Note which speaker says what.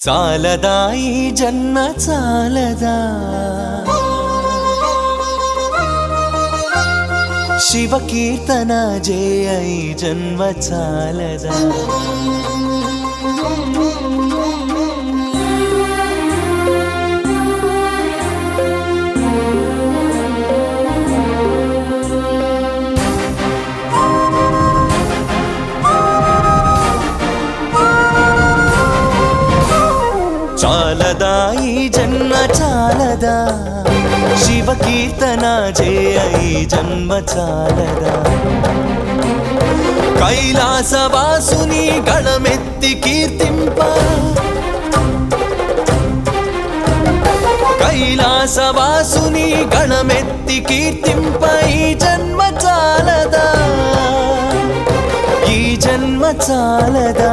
Speaker 1: చాలదా ఈ జన్మ చాలదా శివ కీర్తన జయ ఈ జన్మ చాలదా చాలదా ఈ జన్మ చాలదా శివ కీర్తన జయ ఈ జన్మ చాలదా కైలాసవాసుని గణమెత్తి కీర్తింప కైలాసవాసుని గణమెత్తి కీర్తింప ఈ జన్మ చాలదా ఈ జన్మ చాలదా